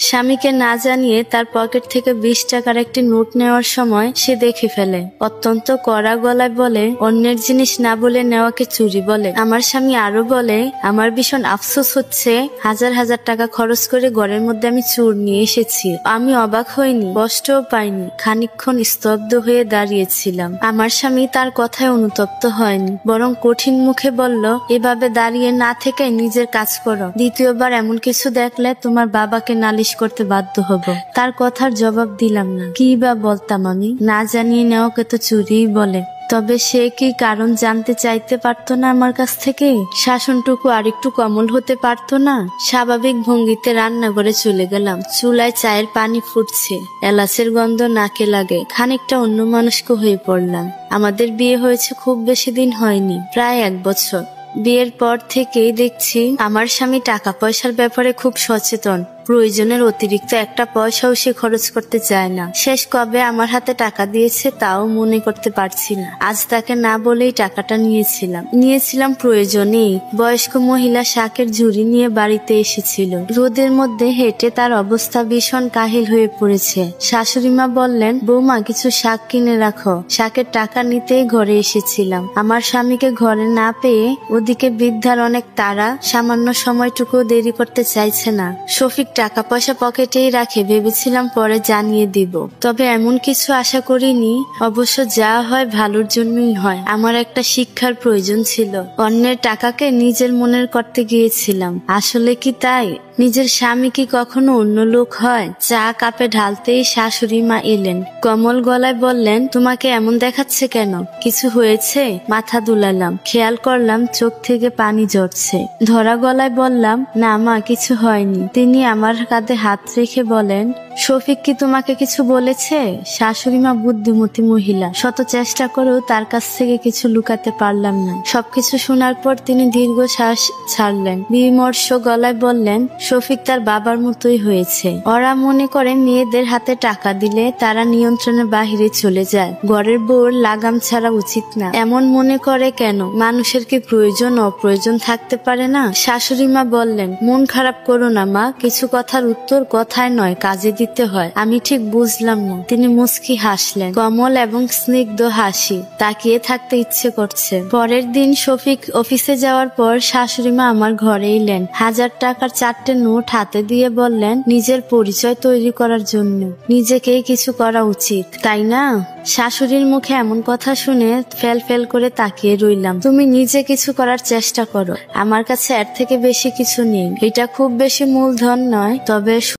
স্বামীকে না জানিয়ে তার পকেট থেকে 20 টাকার একটি নোট নেওয়ার সময় সে দেখে ফেলে। অত্যন্ত কড়া গলায় বলে, অন্যের জিনিস না বলে নেওয়াকে চুরি বলে। আমার স্বামী আরো বলে, আমার ভীষণ আফসোস হচ্ছে, হাজার হাজার টাকা খরচ করে ঘরের মধ্যে আমি চোর নিয়ে এসেছি। আমি অবাক হইনি, কষ্টও পাইনি, খানিকক্ষণ স্তব্ধ হয়ে দাঁড়িয়েছিলাম। আমার স্বামী তার কথায় অনুতপ্ত হয়নি, বরং কঠিন মুখে বলল, এভাবে দাঁড়িয়ে না থেকে নিজের কাজ করো। দ্বিতীয়বার এমন কিছু দেখলে তোমার বাবাকে নালিশ করতে বাধ্য হব। তার কথার জবাব দিলাম না। কি বা বলতাম আমি? না জানিয়ে নেওয়াকে তো চুরিই বলে। তবে সে কি কারণ জানতে চাইতে পারতো না আমার কাছ থেকে? শাসনটুকু আরেকটু কোমল হতে পারতো না? স্বাভাবিক ভঙ্গিতে রান্নাঘরে চলে গেলাম। চুলায় চায়ের পানি ফুটছে, এলাচের গন্ধ নাকে লাগে। খানিকটা অন্যমনস্ক হয়ে পড়লাম। আমাদের বিয়ে হয়েছে খুব বেশি দিন হয়নি, প্রায় 1 বছর। বিয়ের পর থেকেই দেখছি আমার স্বামী টাকা পয়সার ব্যাপারে খুব সচেতন। প্রয়োজনের অতিরিক্ত একটা পয়সাও সে খরচ করতে চায় না। শেষ কবে আমার হাতে টাকা দিয়েছে তাও মনে করতে পারছি না। আজ তাকে না বলেই টাকাটা নিয়েছিলাম প্রয়োজনেই। বয়স্ক মহিলা শাকের ঝুড়ি নিয়ে বাড়িতে এসেছিল। রোদের মধ্যে হেঁটে তার অবস্থা ভীষণ কাহিল হয়ে পড়েছে। শাশুড়িমা বললেন, বৌমা কিছু শাক কিনে রাখো। শাকের টাকা নিতেই ঘরে এসেছিলাম। আমার স্বামীকে ঘরে না পেয়ে ওদিকে বৃদ্ধার অনেক তাড়া, সামান্য সময়টুকু দেরি করতে চাইছে না। শফিক টাকা পয়সা পকেটেই রাখে, ভেবেছিলাম পরে জানিয়ে দিব। তবে এমন কিছু আশা করিনি। অবশ্য যা হয় ভালোর জন্যই হয়। আমার একটা শিক্ষার প্রয়োজন ছিল। অন্যের টাকাকে নিজের মনের করতে গিয়েছিলাম। আসলে কি তাই? নিজের স্বামী কি কখনো অন্য লোক হয়? চা কাপে ঢালতেই শাশুড়ি মা এলেন। কোমল গলায় বললেন, তোমাকে এমন দেখাচ্ছে কেন? কিছু হয়েছে? মাথা দুলালাম। খেয়াল করলাম চোখ থেকে পানি ঝরছে। ধরা গলায় বললাম, না মা, কিছু হয়নি। তিনি আমার কাঁধে হাত রেখে বলেন, শফিক কি তোমাকে কিছু বলেছে? শাশুড়ি মা বুদ্ধিমতী মহিলা, শত চেষ্টা করেও তার কাছ থেকে কিছু লুকাতে পারলাম না। সবকিছু শোনার পর তিনি দীর্ঘ শ্বাস ছাড়লেন। বিমর্ষ গলায় বললেন, শফিক তার বাবার মতোই হয়েছে। ওরা মনে করে মেয়েদের হাতে টাকা দিলে তারা নিয়ন্ত্রণের বাহিরে চলে যায়। ঘরের বউর লাগাম ছাড়া উচিত না, এমন মনে করে কেন? মানুষের কি প্রয়োজন অপ্রয়োজন থাকতে পারে না? শাশুড়ি মা বললেন, মন খারাপ করো না মা, কিছু কথার উত্তর কথায় নয় কাজে দিতে হয়। আমি ঠিক বুঝলাম না। তিনি মুচকি হাসলেন, কমল এবং স্নিগ্ধ হাসি। তাকিয়ে থাকতে ইচ্ছে করছে। পরের দিন শফিক অফিসে যাওয়ার পর শাশুড়ি মা আমার ঘরে এলেন। 1000 টাকার 4টে নোট হাতে দিয়ে বললেন, নিজের পরিচয় তৈরি করার জন্য নিজেকেই কিছু করা উচিত, তাই না? শাশুড়ির মুখে এমন কথা শুনে ফেল করে তাকিয়ে রইলাম। তুমি নিজে কিছু করার চেষ্টা করো। আমার কাছে এর থেকে বেশি কিছু নেই। এটা খুব বেশি মূলধন নয়, তবে